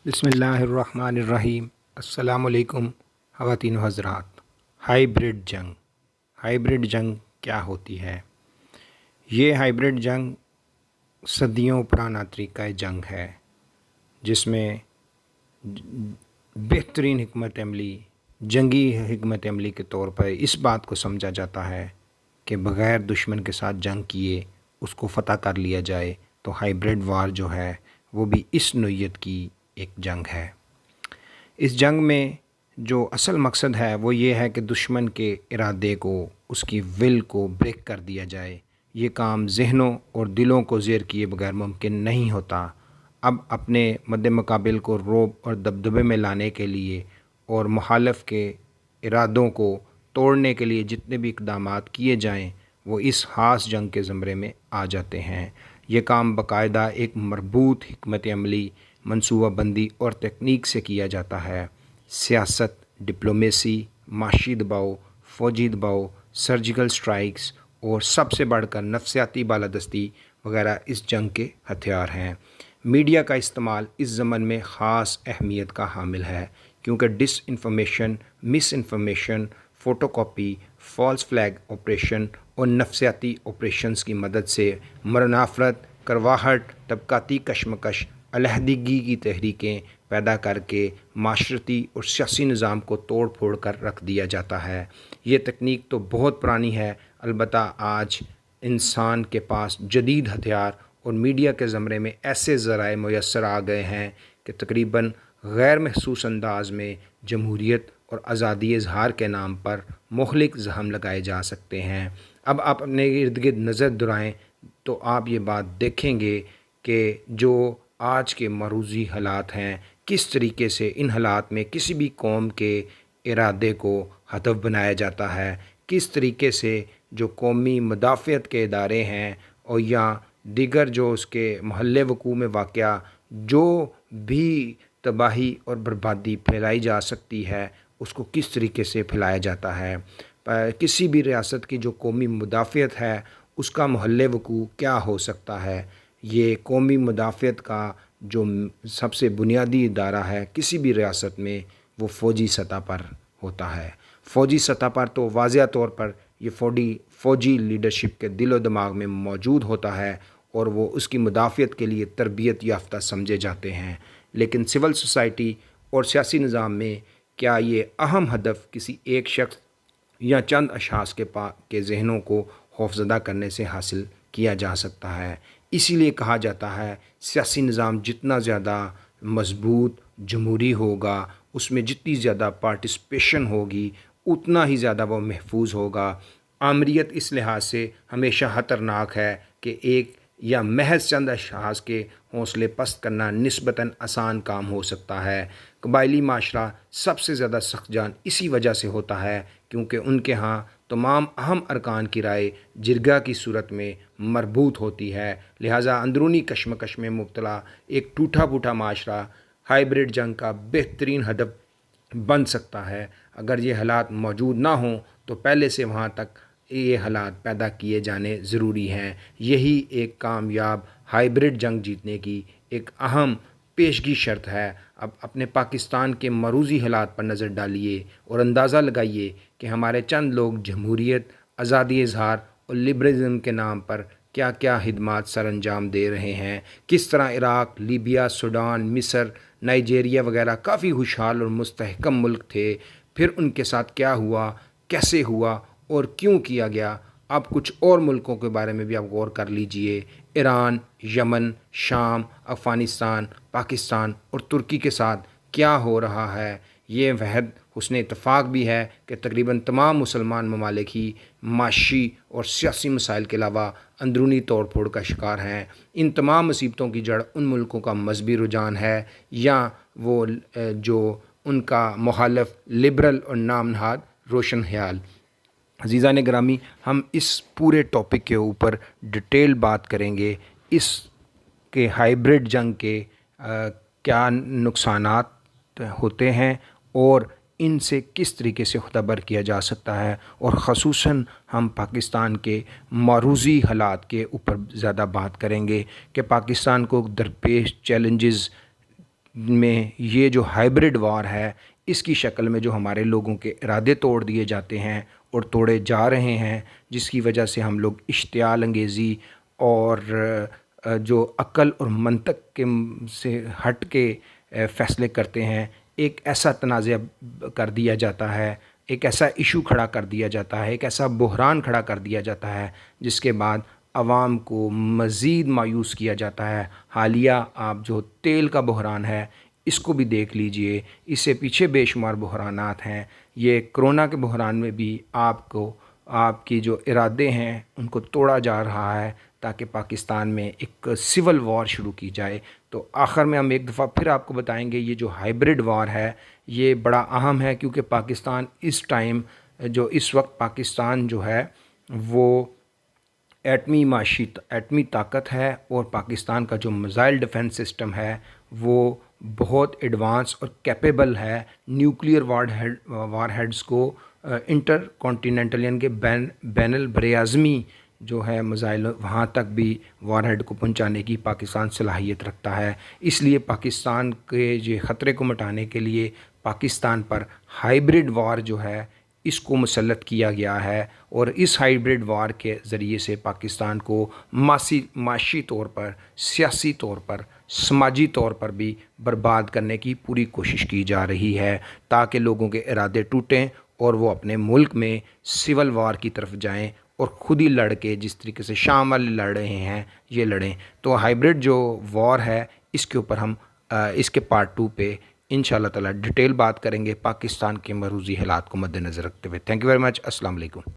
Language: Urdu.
بسم اللہ الرحمن الرحیم۔ السلام علیکم خواتین و حضرات۔ ہائیبرڈ جنگ کیا ہوتی ہے؟ یہ ہائیبرڈ جنگ صدیوں پرانا طریقہ جنگ ہے جس میں بہترین حکمت عملی، جنگی حکمت عملی کے طور پر اس بات کو سمجھا جاتا ہے کہ بغیر دشمن کے ساتھ جنگ کیے اس کو فتح کر لیا جائے، تو ہائیبرڈ وار جو ہے وہ بھی اس نوعیت کی ایک جنگ ہے۔ اس جنگ میں جو اصل مقصد ہے وہ یہ ہے کہ دشمن کے ارادے کو، اس کی ول کو بریک کر دیا جائے۔ یہ کام ذہنوں اور دلوں کو زیر کیے بغیر ممکن نہیں ہوتا۔ اب اپنے مد مقابل کو رعب اور دبدبے میں لانے کے لیے اور مخالف کے ارادوں کو توڑنے کے لیے جتنے بھی اقدامات کیے جائیں وہ اس خاص جنگ کے زمرے میں آ جاتے ہیں۔ یہ کام باقاعدہ ایک مربوط حکمت عملی، منصوبہ بندی اور تکنیک سے کیا جاتا ہے۔ سیاست، ڈپلومیسی، معاشی دباؤ، فوجی دباؤ، سرجیکل سٹرائکس اور سب سے بڑھ کر نفسیاتی بالادستی وغیرہ اس جنگ کے ہتھیار ہیں۔ میڈیا کا استعمال اس ضمن میں خاص اہمیت کا حامل ہے کیونکہ disinformation, misinformation, photo copy, false flag operation اور نفسیاتی آپریشنز کی مدد سے مرنافرت، کرواہٹ، طبقاتی کشمکش، علیحدگی کی تحریکیں پیدا کر کے معاشرتی اور سیاسی نظام کو توڑ پھوڑ کر رکھ دیا جاتا ہے۔ یہ تکنیک تو بہت پرانی ہے، البتہ آج انسان کے پاس جدید ہتھیار اور میڈیا کے زمرے میں ایسے ذرائع میسر آ گئے ہیں کہ تقریباً غیر محسوس انداز میں جمہوریت اور آزادی اظہار کے نام پر مہلک زخم لگائے جا سکتے ہیں۔ اب آپ اپنے ارد گرد نظر دورائیں تو آپ یہ بات دیکھیں گے کہ جو آج کے معروضی حالات ہیں، کس طریقے سے ان حالات میں کسی بھی قوم کے ارادے کو ہدف بنایا جاتا ہے، کس طریقے سے جو قومی مدافعت کے ادارے ہیں اور یا دیگر جو اس کے محل وقوع میں واقع جو بھی تباہی اور بربادی پھیلائی جا سکتی ہے اس کو کس طریقے سے پھیلایا جاتا ہے۔ کسی بھی ریاست کی جو قومی مدافعت ہے اس کا محل وقوع کیا ہو سکتا ہے۔ یہ قومی مدافعت کا جو سب سے بنیادی ادارہ ہے کسی بھی ریاست میں وہ فوجی سطح پر ہوتا ہے۔ فوجی سطح پر تو واضح طور پر یہ فوجی لیڈرشپ کے دل و دماغ میں موجود ہوتا ہے اور وہ اس کی مدافعت کے لیے تربیت یافتہ سمجھے جاتے ہیں، لیکن سول سوسائٹی اور سیاسی نظام میں کیا یہ اہم ہدف کسی ایک شخص یا چند اشخاص کے ذہنوں کو خوفزدہ کرنے سے حاصل کیا جا سکتا ہے۔ اسی لیے کہا جاتا ہے سیاسی نظام جتنا زیادہ مضبوط جمہوری ہوگا، اس میں جتنی زیادہ پارٹیسپیشن ہوگی اتنا ہی زیادہ وہ محفوظ ہوگا۔ آمریت اس لحاظ سے ہمیشہ خطرناک ہے کہ ایک یا محض چند اشخاص کے حوصلے پست کرنا نسبتاً آسان کام ہو سکتا ہے۔ قبائلی معاشرہ سب سے زیادہ سخت جان اسی وجہ سے ہوتا ہے کیونکہ ان کے ہاں تمام اہم ارکان کی رائے جرگہ کی صورت میں مربوط ہوتی ہے، لہٰذا اندرونی کشمکش میں مبتلا ایک ٹوٹا پھوٹا معاشرہ ہائیبرڈ جنگ کا بہترین ہدف بن سکتا ہے۔ اگر یہ حالات موجود نہ ہوں تو پہلے سے وہاں تک یہ حالات پیدا کیے جانے ضروری ہیں۔ یہی ایک کامیاب ہائیبرڈ جنگ جیتنے کی ایک اہم پیشگی شرط ہے۔ اب اپنے پاکستان کے معروضی حالات پر نظر ڈالیے اور اندازہ لگائیے کہ ہمارے چند لوگ جمہوریت، آزادی اظہار اور لبرلزم کے نام پر کیا کیا خدمات سر انجام دے رہے ہیں۔ کس طرح عراق، لیبیا، سوڈان، مصر، نائجیریا وغیرہ کافی خوشحال اور مستحکم ملک تھے، پھر ان کے ساتھ کیا ہوا، کیسے ہوا اور کیوں کیا گیا۔ اب کچھ اور ملکوں کے بارے میں بھی آپ غور کر لیجئے۔ ایران، یمن، شام، افغانستان، پاکستان اور ترکی کے ساتھ کیا ہو رہا ہے۔ یہ وحد حسن اتفاق بھی ہے کہ تقریباً تمام مسلمان ممالک ہی معاشی اور سیاسی مسائل کے علاوہ اندرونی توڑ پھوڑ کا شکار ہیں۔ ان تمام مصیبتوں کی جڑ ان ملکوں کا مذہبی رجحان ہے یا وہ جو ان کا مخالف لبرل اور نام نہاد روشن خیال۔ عزیزان گرامی، ہم اس پورے ٹاپک کے اوپر ڈیٹیل بات کریں گے، اس کے ہائیبرڈ جنگ کے کیا نقصانات ہوتے ہیں اور ان سے کس طریقے سے خطابر کیا جا سکتا ہے، اور خصوصاً ہم پاکستان کے معروضی حالات کے اوپر زیادہ بات کریں گے کہ پاکستان کو درپیش چیلنجز میں یہ جو ہائبرڈ وار ہے اس کی شکل میں جو ہمارے لوگوں کے ارادے توڑ دیے جاتے ہیں اور توڑے جا رہے ہیں، جس کی وجہ سے ہم لوگ اشتعال انگیزی اور جو عقل اور منطق کے سے ہٹ کے فیصلے کرتے ہیں، ایک ایسا تنازع کر دیا جاتا ہے، ایک ایسا ایشو کھڑا کر دیا جاتا ہے، ایک ایسا بحران کھڑا کر دیا جاتا ہے جس کے بعد عوام کو مزید مایوس کیا جاتا ہے۔ حالیہ آپ جو تیل کا بحران ہے اس کو بھی دیکھ لیجئے، اس سے پیچھے بے شمار بحرانات ہیں۔ یہ کرونا کے بحران میں بھی آپ کی جو ارادے ہیں ان کو توڑا جا رہا ہے تاکہ پاکستان میں ایک سول وار شروع کی جائے۔ تو آخر میں ہم ایک دفعہ پھر آپ کو بتائیں گے یہ جو ہائبرڈ وار ہے یہ بڑا اہم ہے، کیونکہ پاکستان اس وقت پاکستان جو ہے وہ ایٹمی طاقت ہے، اور پاکستان کا جو میزائل ڈیفنس سسٹم ہے وہ بہت ایڈوانس اور کیپیبل ہے۔ نیوکلیئر وار ہیڈز کو انٹر کانٹیننٹل یعنی کہ بین البراعظمی جو ہے میزائل وہاں تک بھی وار ہیڈ کو پہنچانے کی پاکستان صلاحیت رکھتا ہے۔ اس لیے پاکستان کے یہ خطرے کو مٹانے کے لیے پاکستان پر ہائبرڈ وار جو ہے اس کو مسلط کیا گیا ہے، اور اس ہائبرڈ وار کے ذریعے سے پاکستان کو معاشی طور پر، سیاسی طور پر، سماجی طور پر بھی برباد کرنے کی پوری کوشش کی جا رہی ہے تاکہ لوگوں کے ارادے ٹوٹیں اور وہ اپنے ملک میں سول وار کی طرف جائیں اور خود ہی لڑ کے جس طریقے سے شام والے لڑ رہے ہیں یہ لڑیں۔ تو ہائبرڈ جو وار ہے اس کے اوپر ہم اس کے پارٹ 2 پہ انشاءاللہ تعالی ڈیٹیل بات کریں گے، پاکستان کے مروزی حالات کو مد نظر رکھتے ہوئے۔ Thank you very much. السلام علیکم۔